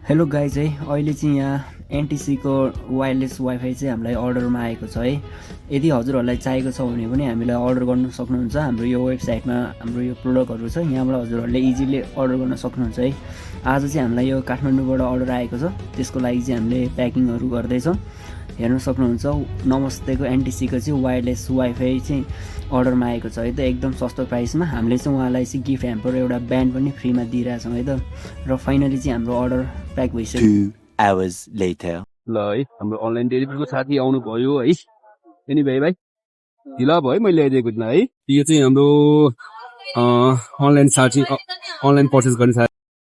Hello guys है अहिले चाहिँ यहाँ एनटिसीको वायरलेस वाइफाई चाहिँ हामीलाई अर्डरमा आएको छ है। यदि हजुरहरूलाई चाहिएको छ भने पनि हामीलाई अर्डर गर्न सक्नुहुन्छ। हाम्रो यो वेबसाइटमा हाम्रो यो प्रोडक्टहरू छ, यहाँबाट हजुरहरूले इजिली अर्डर गर्न सक्नुहुन्छ है। आज चाहिँ हामीलाई यो काठमाडौँबाट अर्डर आएको छ, त्यसको लागि चाहिँ हामीले प्याकिङहरू गर्दैछौँ। हेर्न सक्नुहुन्छ नमस्तेको एनटिसीको चाहिँ वायरलेस वाइफाई चाहिँ अर्डरमा आएको छ है त, एकदम सस्तो प्राइसमा। हामीले चाहिँ उहाँलाई चाहिँ गिफ्ट ह्याम्पर एउटा ब्यान्ड पनि फ्रीमा दिइरहेछौँ है त। र फाइनली चाहिँ हाम्रो अर्डर प्याक भइसक्यो। 2 hours later. ल है हाम्रो अनलाइन डेलिभरीको साथी आउनु भयो है। अनि भाइ ढिला भयो मैले ल्याइदिएको थिइनँ है। यो चाहिँ हाम्रो अनलाइन पर्चेस गर्ने